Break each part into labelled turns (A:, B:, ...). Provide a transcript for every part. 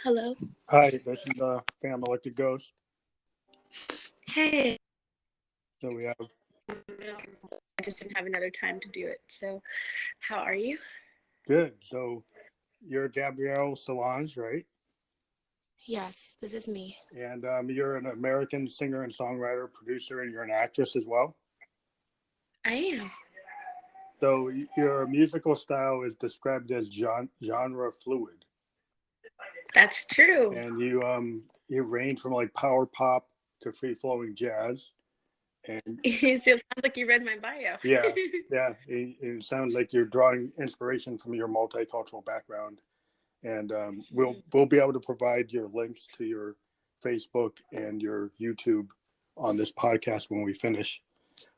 A: Hello.
B: Hi, this is Fam Electric Ghost.
A: Hey.
B: So we have
A: I just didn't have another time to do it. So, how are you?
B: good. So you're Gabrielle Solange, right?
A: Yes, this is me.
B: And you're an American singer and songwriter, producer, and you're an actress as well.
A: I am.
B: So your musical style is described as genre fluid,
A: That's true.
B: and you range from like power pop to free flowing jazz. And
A: It sounds like you read my bio.
B: yeah, it sounds like you're drawing inspiration from your multicultural background. And we'll be able to provide your links to your Facebook and your YouTube on this podcast when we finish.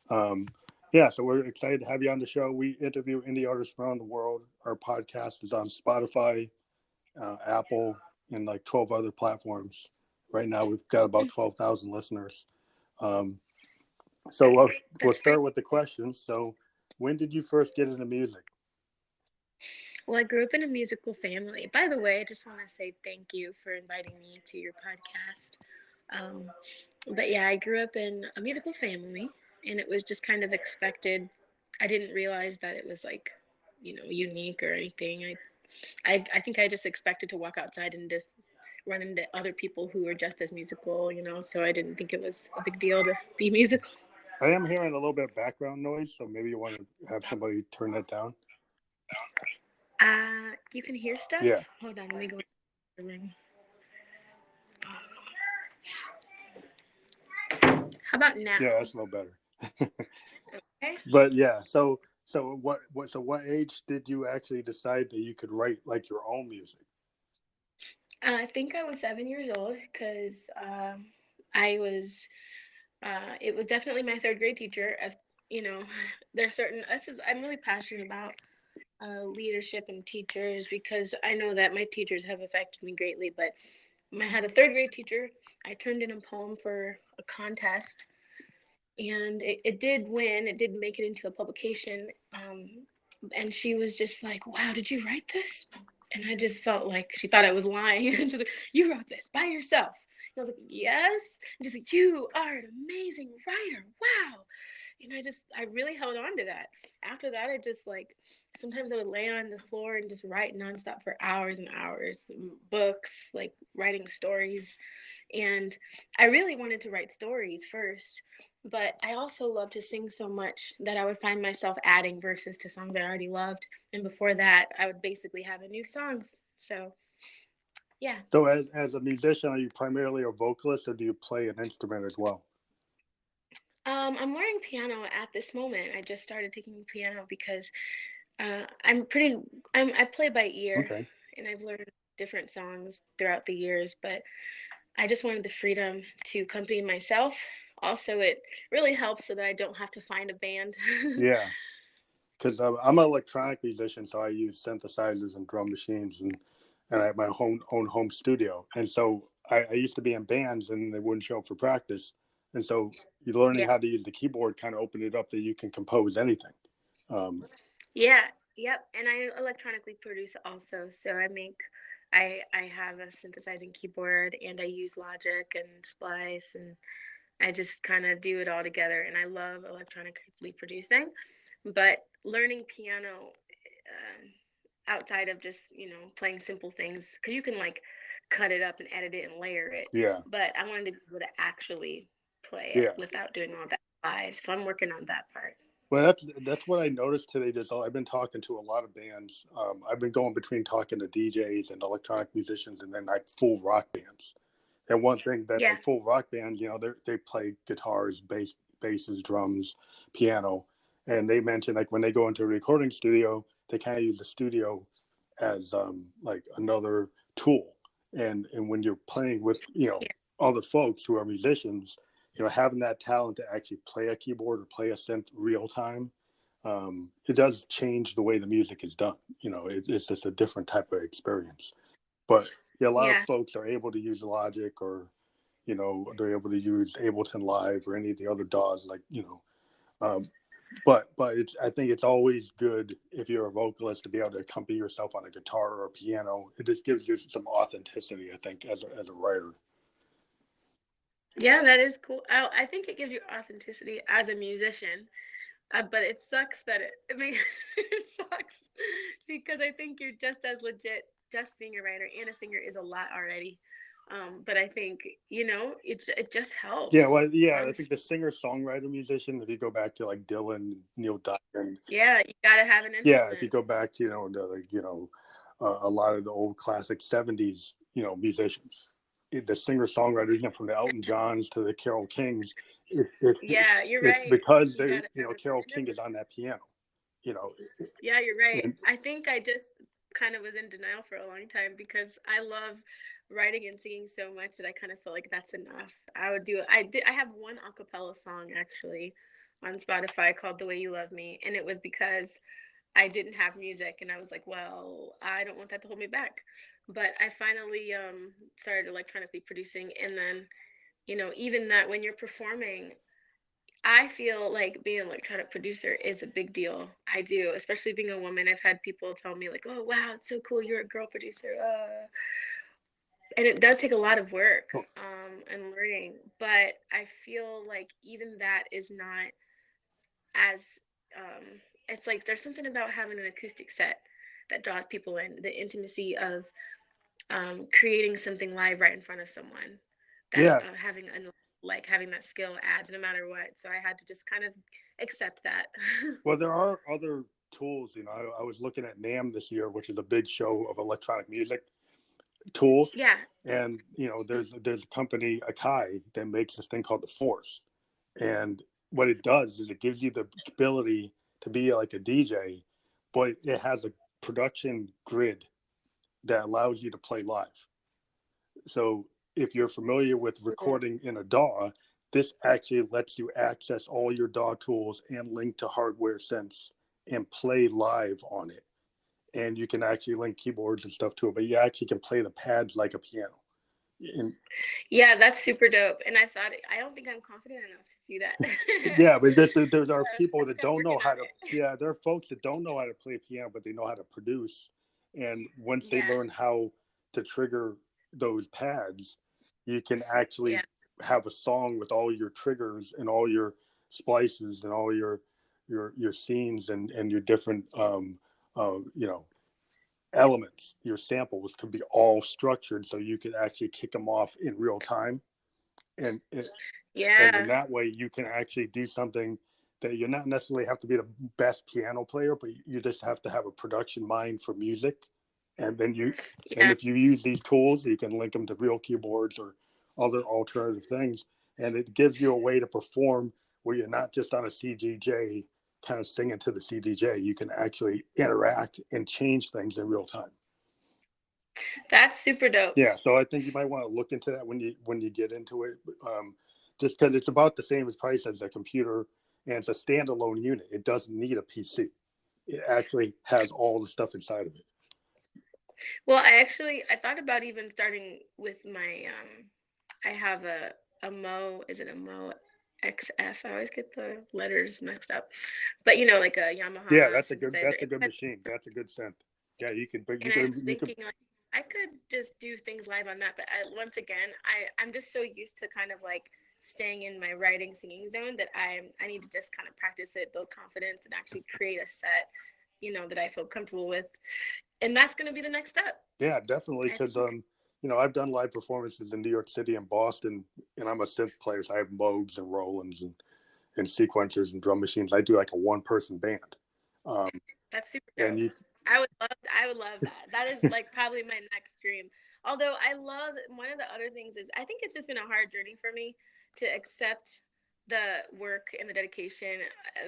B: So we're excited to have you on the show. We interview indie artists around the world. Our podcast is on Spotify, Apple, and like 12 other platforms. Right now, we've got about 12,000 listeners. So we'll start with the questions. So, when did you first get into music?
A: Well, I grew up in a musical family. By the way, I just want to say thank you for inviting me to your podcast. But yeah, I grew up in a musical family, and it was just kind of expected. I didn't realize that it was like, unique or anything. I think I just expected to walk outside and to run into other people who were just as musical, so I didn't think it was a big deal to be musical.
B: I am hearing a little bit of background noise, so maybe you want to have somebody turn that down.
A: You can hear stuff?
B: Yeah.
A: Hold on, let me go in the room. How about now?
B: Yeah, that's a little better.
A: Okay.
B: But yeah, so what age did you actually decide that you could write like your own music?
A: I think I was 7 years old because I was. It was definitely my third grade teacher. As you know, there's certain. I'm really passionate about leadership and teachers because I know that my teachers have affected me greatly. But I had a third grade teacher. I turned in a poem for a contest, and it did win. It did make it into a publication. And she was just like, "Wow, did you write this?" And I just felt like she thought I was lying. And she's like, "You wrote this by yourself?" And I was like, "Yes." And she's like, "You are an amazing writer. Wow." And I really held on to that. After that, I just like, sometimes I would lay on the floor and just write nonstop for hours and hours, books, like writing stories. And I really wanted to write stories first, but I also love to sing so much that I would find myself adding verses to songs I already loved. And before that, I would basically have a new songs. So, yeah.
B: So as a musician, are you primarily a vocalist or do you play an instrument as well?
A: I'm learning piano at this moment. I just started taking piano because I play by ear.
B: Okay.
A: And I've learned different songs throughout the years, but I just wanted the freedom to accompany myself. Also, it really helps so that I don't have to find a band.
B: Yeah, because I'm an electronic musician, so I use synthesizers and drum machines, and I have my own home studio. And so I used to be in bands, and they wouldn't show up for practice. And so you learning how to use the keyboard kind of opened it up that you can compose anything.
A: Yeah, yep. And I electronically produce also. So I have a synthesizing keyboard and I use Logic and Splice, and I just kind of do it all together. And I love electronically producing, but learning piano outside of just, playing simple things, because you can like cut it up and edit it and layer it.
B: Yeah.
A: But I wanted to be able to actually play it
B: Yeah.
A: without doing all that live. So I'm working on that part.
B: Well, that's what I noticed today. I've been talking to a lot of bands. I've been going between talking to DJs and electronic musicians, and then like full rock bands. And one thing that the full rock bands, they play guitars, basses, drums, piano, and they mentioned like when they go into a recording studio, they kind of use the studio as like another tool. And when you're playing with other folks who are musicians, having that talent to actually play a keyboard or play a synth real time, it does change the way the music is done. It's just a different type of experience. But a lot of folks are able to use Logic, or they're able to use Ableton Live or any of the other DAWs, like but I think it's always good if you're a vocalist to be able to accompany yourself on a guitar or a piano. It just gives you some authenticity, I think, as a writer.
A: Yeah, that is cool. I think it gives you authenticity as a musician, but it sucks that I mean, it sucks because I think you're just as legit just being a writer and a singer is a lot already. But I think, it just helps,
B: Yeah, well, yeah, I think
A: honestly.
B: the singer-songwriter musician, if you go back to like Dylan, Neil Diamond,
A: Yeah, you gotta have an
B: yeah, if you
A: instrument.
B: go back to, a lot of the old classic 70s, musicians, the singer-songwriters, from the Elton Johns to the Carole Kings,
A: Yeah, you're
B: it's
A: right.
B: because
A: You gotta have a
B: Carole
A: band.
B: King is on that piano, you know,
A: Yeah, you're right.
B: and
A: I think I just kind of was in denial for a long time because I love writing and singing so much that I kind of felt like that's enough. I have one a cappella song actually on Spotify called The Way You Love Me, and it was because I didn't have music and I was like, well, I don't want that to hold me back. But I finally started electronically producing, and then, even that when you're performing, I feel like being an electronic producer is a big deal. I do, especially being a woman. I've had people tell me like, "Oh, wow, it's so cool. You're a girl producer." And it does take a lot of work and learning. But I feel like even that is not as. It's like there's something about having an acoustic set that draws people in. The intimacy of creating something live right in front of someone. That
B: yeah.
A: having that skill adds no matter what. So I had to just kind of accept that.
B: Well, there are other tools. I was looking at NAMM this year, which is a big show of electronic music tools,
A: Yeah.
B: and there's a company, Akai, that makes this thing called the Force, and what it does is it gives you the ability to be like a DJ, but it has a production grid that allows you to play live. So if you're familiar with
A: Cool.
B: recording in a DAW, this actually lets you access all your DAW tools and link to hardware synths and play live on it. And you can actually link keyboards and stuff to it, but you actually can play the pads like a piano. And
A: Yeah, that's super dope. And I don't think I'm confident enough to do that.
B: yeah, but there are people that
A: I'm
B: don't know
A: working
B: how
A: on
B: to.
A: it.
B: Yeah, there are folks that don't know how to play piano, but they know how to produce. And once they
A: Yeah.
B: learn how to trigger those pads, you can actually
A: Yeah.
B: have a song with all your triggers and all your splices and all your scenes and your different you know elements. Your samples could be all structured so you could actually kick them off in real time, and and in
A: Yeah.
B: that way you can actually do something that you not necessarily have to be the best piano player, but you just have to have a production mind for music. And then and
A: Yeah.
B: if you use these tools, you can link them to real keyboards or other alternative things, and it gives you a way to perform where you're not just on a CDJ kind of singing to the CDJ. You can actually interact and change things in real time.
A: That's super dope.
B: Yeah, so I think you might want to look into that when you get into it, just because it's about the same as price as a computer, and it's a standalone unit. It doesn't need a PC. It actually has all the stuff inside of it.
A: Well, I thought about even starting with my I have a Mo, is it a Mo XF? I always get the letters mixed up. But like a
B: Yeah,
A: Yamaha
B: that's
A: synthesizer.
B: a good machine. That's a good synth. Yeah,
A: And I was thinking like I could just do things live on that, but once again, I'm just so used to kind of like staying in my writing singing zone that I need to just kind of practice it, build confidence, and actually create a set, that I feel comfortable with, and that's going to be the next step.
B: Yeah, definitely,
A: I
B: because
A: think.
B: I've done live performances in New York City and Boston, and I'm a synth player, so I have Moog's and Rolands and sequencers and drum machines. I do like a one person band. Um,
A: That's super
B: and
A: dope.
B: you
A: I would love that. That is like probably my next dream. Although I love one of the other things is I think it's just been a hard journey for me to accept the work and the dedication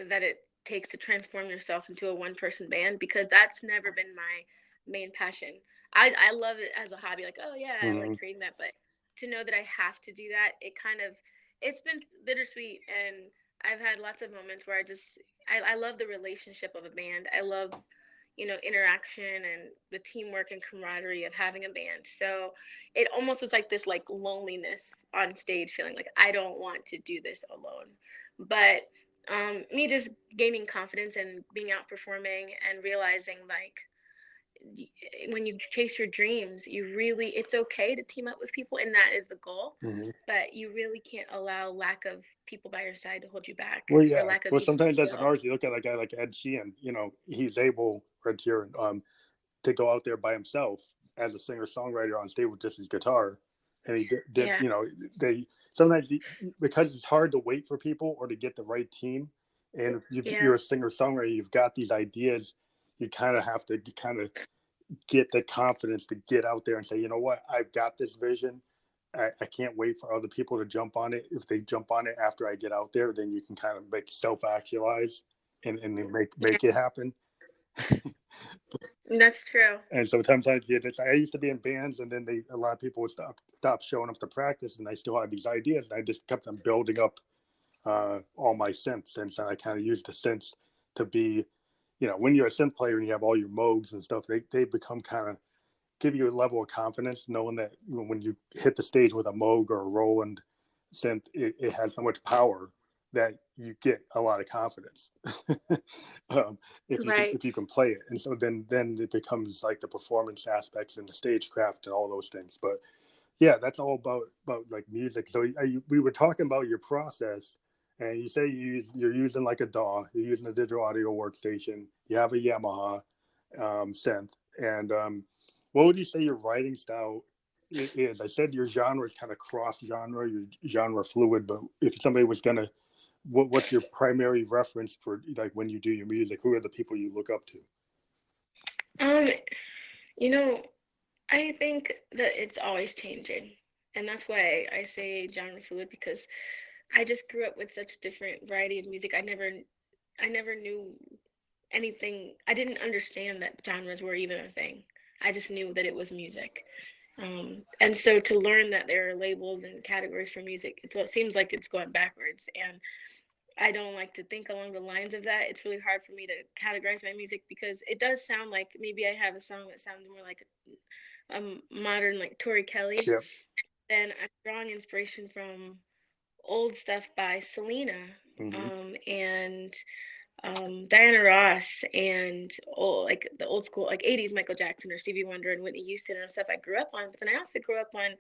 A: that it takes to transform yourself into a one person band because that's never been my main passion. I love it as a hobby, like, oh yeah, I like
B: Mhm.
A: creating that, but to know that I have to do that, it's been bittersweet and I've had lots of moments where I love the relationship of a band. I love, interaction and the teamwork and camaraderie of having a band. So it almost was like this like loneliness on stage feeling like I don't want to do this alone. But Me just gaining confidence and being out performing and realizing like when you chase your dreams, it's okay to team up with people, and that is the goal.
B: Mm-hmm.
A: But you really can't allow lack of people by your side to hold you back,
B: Well,
A: or
B: yeah.
A: lack of
B: Well, sometimes as an
A: skill.
B: artist, you look at a guy like Ed Sheeran. He's able, Ed Sheeran, to go out there by himself as a singer-songwriter on stage with just his guitar, and he did.
A: Yeah.
B: They sometimes because it's hard to wait for people or to get the right team, and if you're a singer-songwriter, you've got these ideas. You kind of have to kind of get the confidence to get out there and say, you know what, I've got this vision. I can't wait for other people to jump on it. If they jump on it after I get out there, then you can kind of make self-actualize and
A: Yeah.
B: make it happen.
A: That's true.
B: And sometimes I used to be in bands, and then a lot of people would stop showing up to practice, and I still had these ideas, and I just kept on building up all my synths, and so I kind of used the synths to be, when you're a synth player and you have all your modes and stuff, they become kind of give you a level of confidence knowing that when you hit the stage with a Moog or a Roland synth, it has so much power that you get a lot of confidence
A: Right.
B: if you can play it. And so then it becomes like the performance aspects and the stagecraft and all those things. But yeah, that's all about like music. So we were talking about your process, and you say you're using like a DAW, you're using a digital audio workstation, you have a Yamaha synth, and what would you say your writing style is? I said your genre is kind of cross genre, your genre fluid, but if somebody was gonna, what's your primary reference for like when you do your music? Who are the people you look up to?
A: Um, you know, I think that it's always changing. And that's why I say genre fluid, because I just grew up with such a different variety of music. I never knew anything. I didn't understand that genres were even a thing. I just knew that it was music. And so to learn that there are labels and categories for music, it seems like it's going backwards. And I don't like to think along the lines of that. It's really hard for me to categorize my music, because it does sound like maybe I have a song that sounds more like modern, like Tori Kelly.
B: Yeah.
A: Then I'm drawing inspiration from old stuff by Selena,
B: Mm-hmm.
A: and Diana Ross, and like the old school, like 80s Michael Jackson or Stevie Wonder and Whitney Houston and stuff I grew up on. But then I also grew up on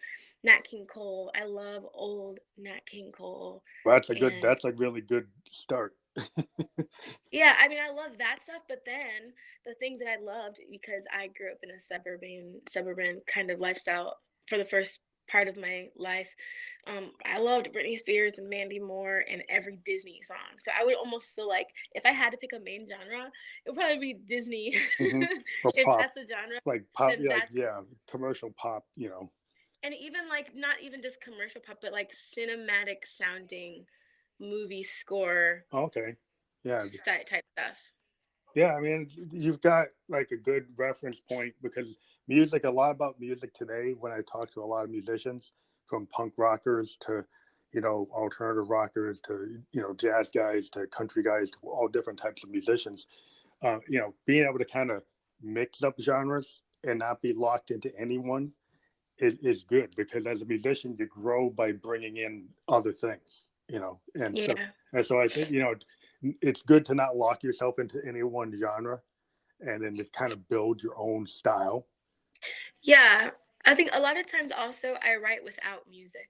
A: Nat King Cole. I love old Nat King Cole.
B: Well,
A: And
B: that's a really good start.
A: yeah, I mean, I love that stuff. But then the things that I loved, because I grew up in a suburban kind of lifestyle for the first part of my life. I loved Britney Spears and Mandy Moore and every Disney song. So I would almost feel like if I had to pick a main genre, it would probably be Disney.
B: Mm-hmm. Or
A: If
B: pop,
A: that's a genre,
B: like pop,
A: then
B: yeah,
A: that's,
B: commercial pop.
A: and even like not even just commercial pop, but like cinematic sounding movie score
B: Okay, yeah,
A: type stuff.
B: yeah. I mean, you've got like a good reference point because music. A lot about music today. When I talk to a lot of musicians, from punk rockers to alternative rockers to jazz guys to country guys to all different types of musicians, being able to kind of mix up genres and not be locked into anyone is good, because as a musician you grow by bringing in other things, and so
A: Yeah.
B: I think it's good to not lock yourself into any one genre and then just kind of build your own style.
A: Yeah. I think a lot of times also I write without music.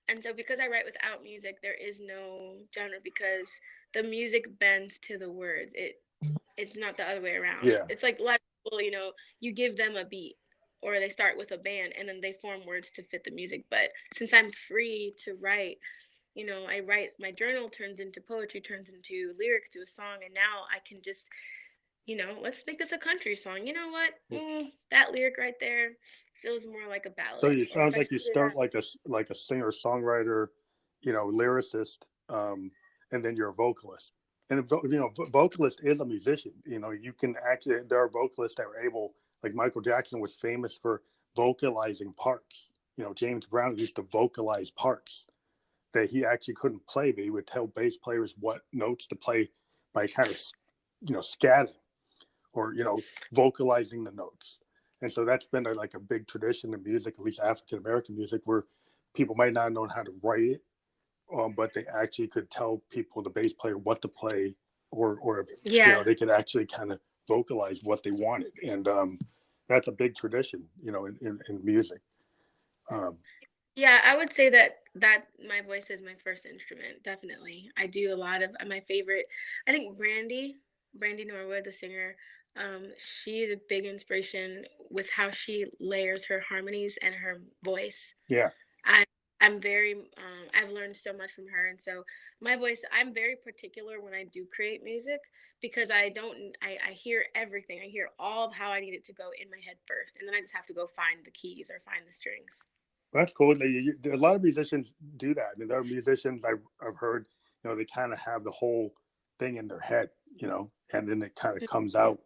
A: And so because I write without music, there is no genre, because the music bends to the words. It's not the other way around.
B: Yeah.
A: It's like a lot of people, you give them a beat, or they start with a band and then they form words to fit the music. But since I'm free to write, I write, my journal turns into poetry, turns into lyrics to a song, and now I can just, let's make this a country song. You know what? That lyric right there feels more like a
B: So
A: ballad.
B: it
A: Or if
B: sounds
A: I
B: like you
A: speed it
B: start
A: up.
B: like a singer songwriter, lyricist, and then you're a vocalist. And vocalist is a musician. You can actually, there are vocalists that are able, like Michael Jackson was famous for vocalizing parts. James Brown used to vocalize parts that he actually couldn't play, but he would tell bass players what notes to play by kind of scatting or vocalizing the notes. And so that's been like a big tradition in music, at least African American music, where people might not know how to write it, but they actually could tell people, the bass player, what to play, or
A: Yeah.
B: they could actually kind of vocalize what they wanted, and that's a big tradition, in music. Um,
A: Yeah, I would say that my voice is my first instrument, definitely. I do a lot of my favorite. I think Brandy Norwood, the singer, she is a big inspiration with how she layers her harmonies and her voice.
B: yeah,
A: I I'm very I've learned so much from her, and so my voice, I'm very particular when I do create music because I don't I hear everything. I hear all of how I need it to go in my head first, and then I just have to go find the keys or find the strings.
B: that's cool. A lot of musicians do that. I mean, there are musicians I've heard, they kind of have the whole thing in their head, and then it kind of comes out,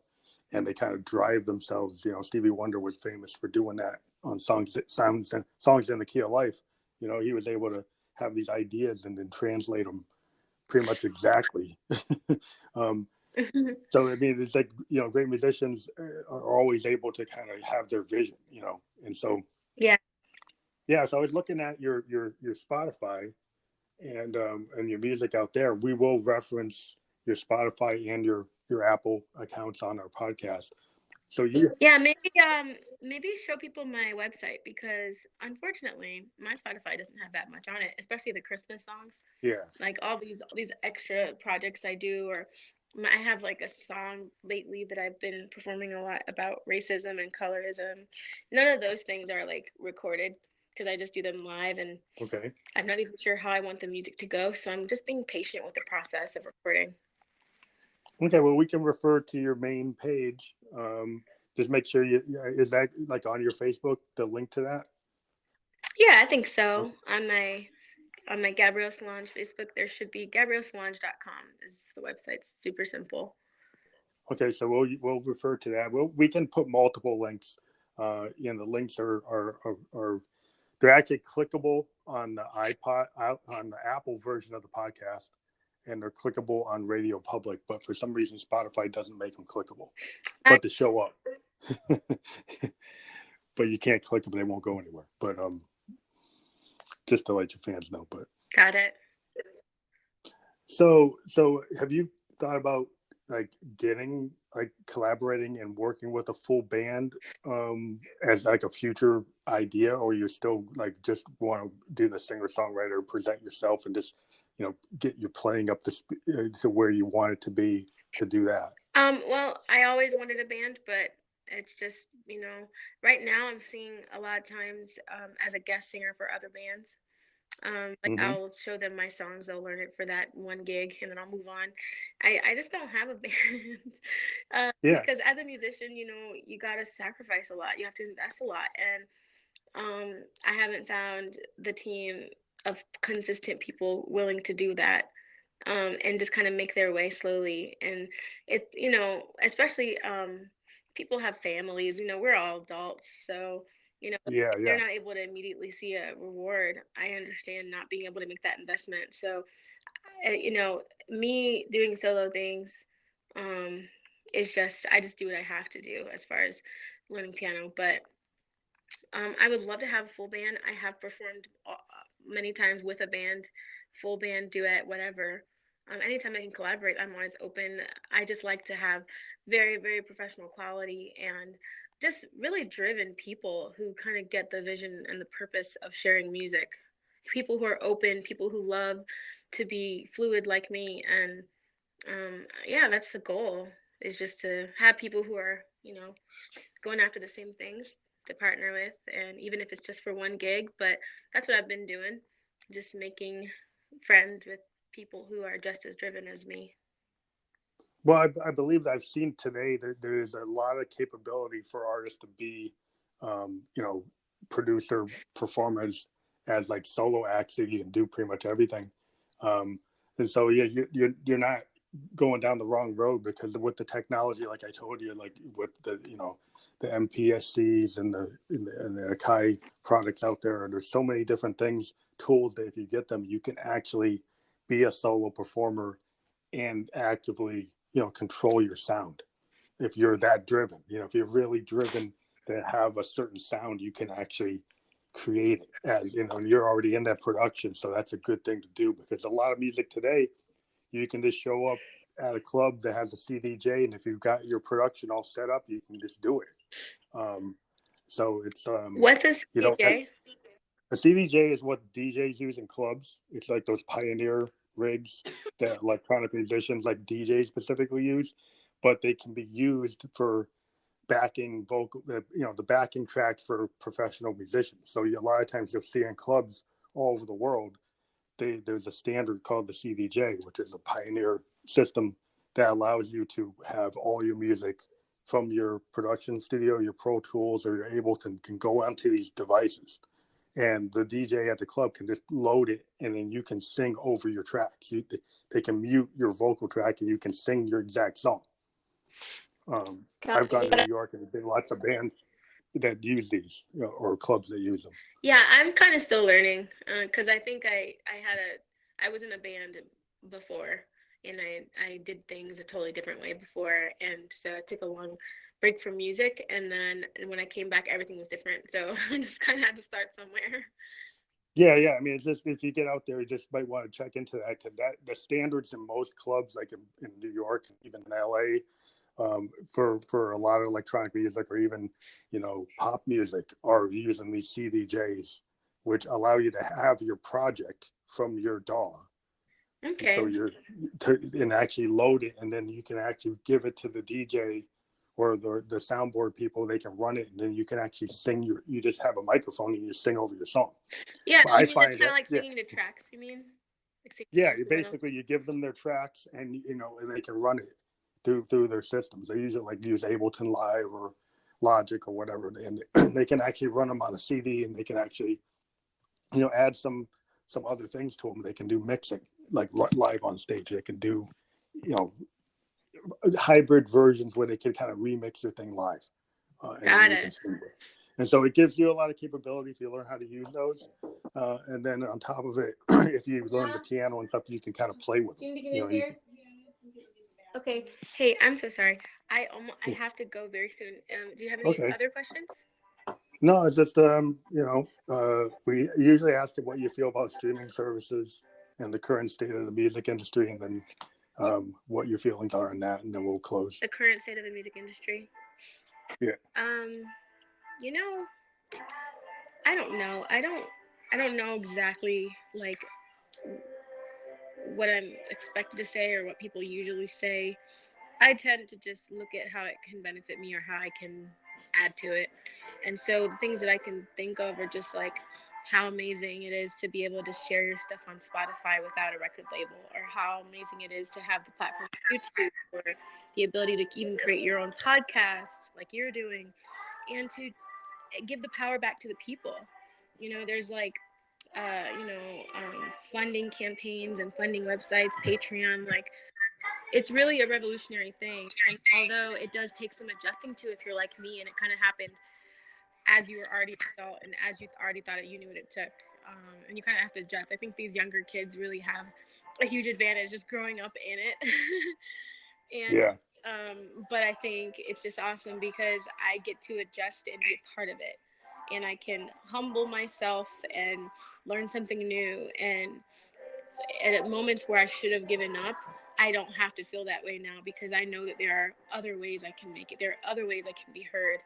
B: and they kind of drive themselves. Stevie Wonder was famous for doing that on songs in the Key of Life. He was able to have these ideas and then translate them pretty much exactly. um, so I mean, it's like, great musicians are always able to kind of have their vision, and so
A: Yeah.
B: yeah. So I was looking at your Spotify and your music out there. We will reference your Spotify and your Apple accounts on our podcast. So
A: Yeah, maybe show people my website because unfortunately my Spotify doesn't have that much on it, especially the Christmas songs.
B: yeah,
A: Like all these extra projects I do, or I have like a song lately that I've been performing a lot about racism and colorism. None of those things are like recorded because I just do them live, and
B: okay.
A: I'm not even sure how I want the music to go, so I'm just being patient with the process of recording.
B: Okay, well, we can refer to your main page. Just make sure is that like on your Facebook, the link to that?
A: Yeah, I think
B: Oh,
A: so. On my Gabrielle Solange Facebook, there should be GabrielleSolange.com is the website. It's super simple.
B: okay, so we'll refer to that. We can put multiple links. The links are they're actually clickable on the iPod, on the Apple version of the podcast, and they're clickable on Radio Public. But for some reason, Spotify doesn't make them clickable,
A: I
B: but to show up. But you can't click them; they won't go anywhere. But just to let your fans know. But
A: got it.
B: so have you thought about like getting like collaborating and working with a full band as like a future idea, or you still like just want to do the singer-songwriter, present yourself, and just get your playing up to where you want it to be to do that?
A: Well, I always wanted a band, but it's just, right now I'm seeing a lot of times as a guest singer for other bands. Like
B: Mm-hmm.
A: I'll show them my songs, they'll learn it for that one gig, and then I'll move on. I just don't have a band
B: Yeah,
A: because as a musician, you gotta sacrifice a lot. You have to invest a lot, and I haven't found the team of consistent people willing to do that, and just kind of make their way slowly. And especially people have families. We're all adults, so
B: yeah,
A: if they're
B: yeah,
A: not able to immediately see a reward, I understand not being able to make that investment. So, me doing solo things, um, is just I just do what I have to do as far as learning piano, but I would love to have a full band. I have performed many times with a band, full band, duet, whatever. Anytime I can collaborate, I'm always open. I just like to have very, very professional quality and just really driven people who kind of get the vision and the purpose of sharing music. People who are open, people who love to be fluid like me. And yeah, that's the goal, is just to have people who are, going after the same things to partner with, and even if it's just for one gig. But that's what I've been doing, just making friends with people who are just as driven as me.
B: well, I believe that I've seen today that there's a lot of capability for artists to be producer, performers, as like solo acts that you can do pretty much everything. um, and so yeah, you're not going down the wrong road, because with the technology, like I told you, like with the MPSCs and the Akai products out there, and there's so many different things, tools, that if you get them, you can actually be a solo performer and actively control your sound. If you're that driven, if you're really driven to have a certain sound, you can actually create it, as you know, and you're already in that production, so that's a good thing to do, because a lot of music today, you can just show up at a club that has a CDJ, and if you've got your production all set up, you can just do it. Um, so it's
A: What's a
B: you know,
A: CJ?
B: a CDJ is what DJs use in clubs. It's like those Pioneer rigs that electronic musicians like DJs specifically use, but they can be used for backing vocal, the backing tracks for professional musicians. So a lot of times you'll see in clubs all over the world, there's a standard called the CDJ, which is a Pioneer system that allows you to have all your music from your production studio, your Pro Tools, or your Ableton can go onto these devices. And the DJ at the club can just load it, and then you can sing over your tracks. They can mute your vocal track, and you can sing your exact song. I've gone to New York, and there's lots of bands that use these, or clubs that use them.
A: Yeah, I'm kind of still learning because I think I was in a band before, and I did things a totally different way before, and so I took a long break from music, and then when I came back, everything was different. So I just kind of had to start somewhere.
B: Yeah. I mean, it's just, if you get out there, you just might want to check into that. That the standards in most clubs, like in New York, even in LA, for a lot of electronic music, or even pop music, are using these CDJs, which allow you to have your project from your DAW.
A: Okay.
B: So and actually load it, and then you can actually give it to the DJ or the soundboard people. They can run it, and then you can actually sing you just have a microphone and you sing over your song.
A: Yeah,
B: I
A: it's
B: find
A: kind of like singing the tracks, you mean?
B: Yeah, you give them their tracks, and and they can run it through their systems. They usually use Ableton Live or Logic or whatever, and they can actually run them on a CD, and they can actually add some other things to them. They can do mixing, like live on stage. They can do hybrid versions where they can kind of remix their thing live, and then you can sing it. And so it gives you a lot of capability if you learn how to use those. And then on top of it, if you learn the piano and stuff, you can kind of play with them.
A: Okay. Hey, I'm so sorry. I have to go very soon. Do you have any other questions?
B: No, it's just we usually ask you what you feel about streaming services and the current state of the music industry, and then what your feelings are on that, and then we'll close.
A: The current state of the music industry.
B: Yeah.
A: I don't know. I don't know exactly what I'm expected to say or what people usually say. I tend to just look at how it can benefit me or how I can add to it. And so the things that I can think of are just how amazing it is to be able to share your stuff on Spotify without a record label, or how amazing it is to have the platform of YouTube, or the ability to even create your own podcast like you're doing, and to give the power back to the people. There's funding campaigns and funding websites, Patreon, it's really a revolutionary thing. And although it does take some adjusting to, if you're like me and it kind of happened as you were already adult and as you already thought it, you knew what it took. And you kind of have to adjust. I think these younger kids really have a huge advantage just growing up in it. But I think it's just awesome because I get to adjust and be a part of it. And I can humble myself and learn something new. And at moments where I should have given up, I don't have to feel that way now, because I know that there are other ways I can make it. There are other ways I can be heard.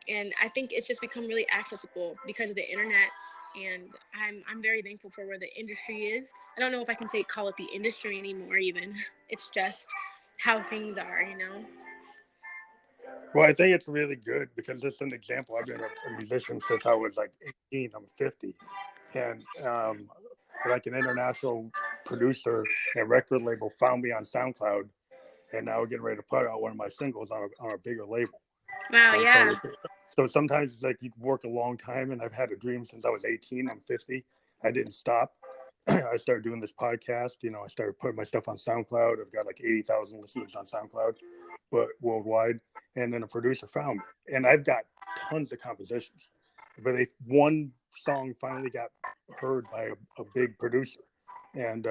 A: And I think it's just become really accessible because of the internet. And I'm very thankful for where the industry is. I don't know if I can call it the industry anymore even. It's just how things are.
B: Well, I think it's really good because it's an example. I've been a musician since I was 18. I'm 50. And an international producer and record label found me on SoundCloud, and now we're getting ready to put out one of my singles on a bigger label.
A: Wow, and yeah.
B: So sometimes it's you work a long time, and I've had a dream since I was 18. I'm 50. I didn't stop. I started doing this podcast. I started putting my stuff on SoundCloud. I've got 80,000 listeners on SoundCloud, but worldwide. And then a producer found me, and I've got tons of compositions, but one song finally got heard by a big producer, and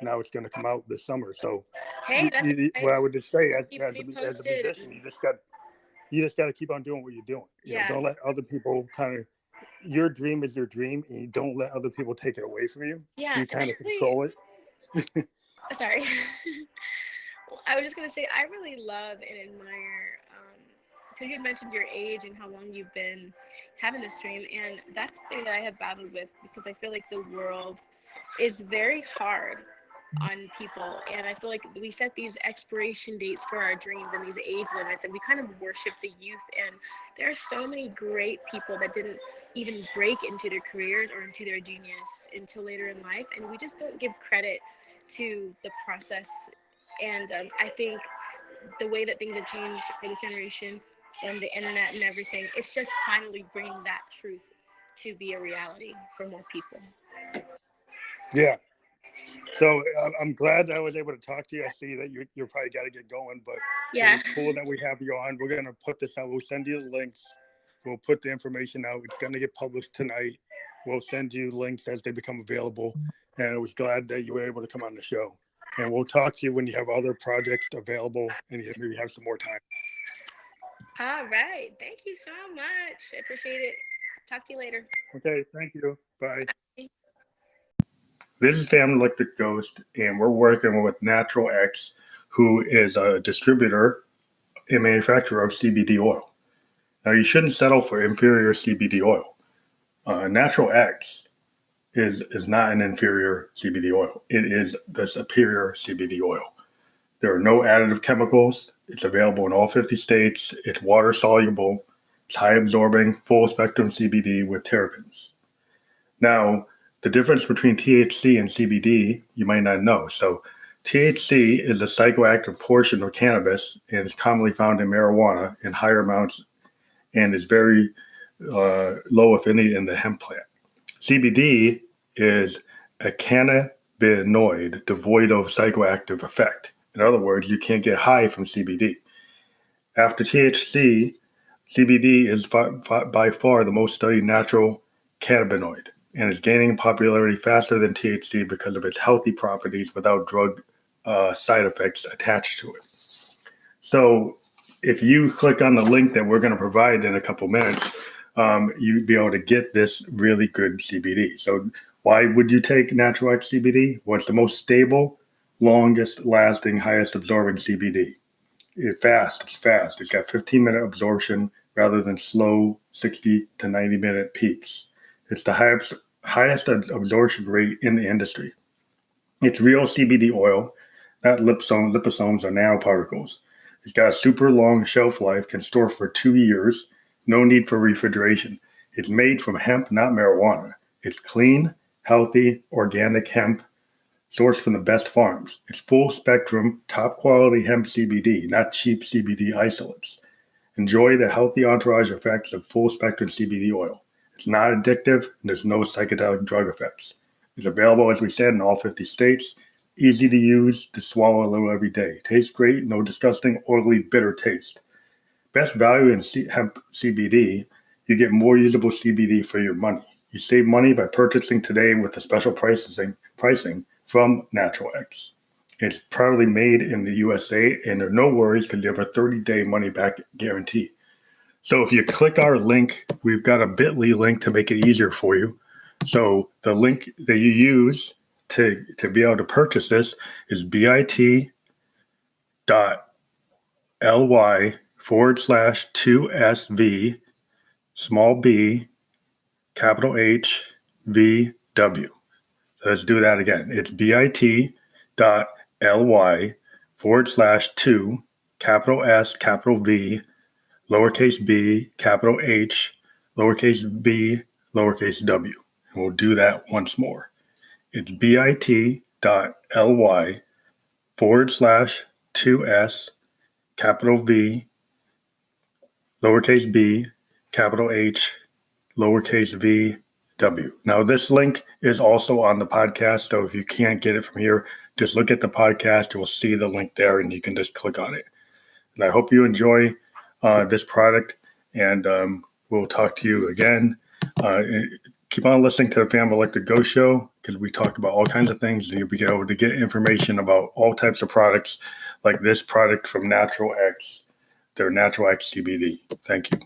B: now it's going to come out this summer. So, what I would just say as a musician, you just got to keep on doing what you're doing. Don't let other people kind of your dream is your dream, and you don't let other people take it away from you.
A: Yeah,
B: You
A: and
B: kind of control it.
A: sorry. Well, I was just gonna say I really love and admire because you had mentioned your age and how long you've been having this dream, and that's something that I have battled with because I feel like the world is very hard on people, and I feel like we set these expiration dates for our dreams and these age limits, and we kind of worship the youth. And there are so many great people that didn't even break into their careers or into their genius until later in life, and we just don't give credit to the process. And I think the way that things have changed for this generation and the internet and everything, it's just finally bringing that truth to be a reality for more people.
B: Yeah. So I'm glad I was able to talk to you. I see that you're probably got to get going, but it
A: Yeah.
B: was cool that we have you on. We're going to put this out. We'll send you the links. We'll put the information out. It's going to get published tonight. We'll send you links as they become available. And I was glad that you were able to come on the show. And we'll talk to you when you have other projects available and you maybe have some more time.
A: All right. Thank you so much. I appreciate it. Talk to you later.
B: Okay. Thank you. Bye.
A: Bye.
B: This is Family Electric Ghost, and we're working with Natural X, who is a distributor and manufacturer of CBD oil. Now, you shouldn't settle for inferior CBD oil. Natural X is not an inferior CBD oil. It is the superior CBD oil. There are no additive chemicals. It's available in all 50 states. It's water soluble. It's high absorbing, full spectrum CBD with terpenes. Now, the difference between THC and CBD, you might not know. So, THC is a psychoactive portion of cannabis and is commonly found in marijuana in higher amounts and is very low, if any, in the hemp plant. CBD is a cannabinoid devoid of psychoactive effect. In other words, you can't get high from CBD. After THC, CBD is by far the most studied natural cannabinoid and is gaining popularity faster than THC because of its healthy properties without drug side effects attached to it. So if you click on the link that we're going to provide in a couple minutes, you'd be able to get this really good CBD. So why would you take Natural X CBD? Well, it's the most stable, longest lasting, highest absorbing CBD. It's fast. It's got 15-minute absorption rather than slow 60 to 90-minute peaks. It's the highest absorption rate in the industry. It's real CBD oil, not liposomes or nanoparticles. It's got a super long shelf life, can store for 2 years, no need for refrigeration. It's made from hemp, not marijuana. It's clean, healthy, organic hemp, sourced from the best farms. It's full spectrum, top quality hemp CBD, not cheap CBD isolates. Enjoy the healthy entourage effects of full spectrum CBD oil. It's not addictive, and there's no psychedelic drug effects. It's available, as we said, in all 50 states. Easy to use, to swallow a little every day. Tastes great, no disgusting, oily, bitter taste. Best value in hemp CBD, you get more usable CBD for your money. You save money by purchasing today with the special pricing from Natural X. It's proudly made in the USA, and there are no worries because you have a 30-day money-back guarantee. So if you click our link, we've got a bit.ly link to make it easier for you. So the link that you use to be able to purchase this is bit.ly/2SV small b capital H V W. So let's do that again. It's bit.ly/2 capital S capital V lowercase b capital H lowercase b lowercase w. And we'll do that once more. It's bit.ly/2S capital V lowercase b capital H lowercase v w. Now, this link is also on the podcast, so if you can't get it from here, just look at the podcast. You will see the link there, and you can just click on it. And I hope you enjoy this product, and we'll talk to you again. Keep on listening to the Family Electric Ghost Show because we talk about all kinds of things, and you'll be able to get information about all types of products like this product from Natural X, their Natural X CBD. Thank you.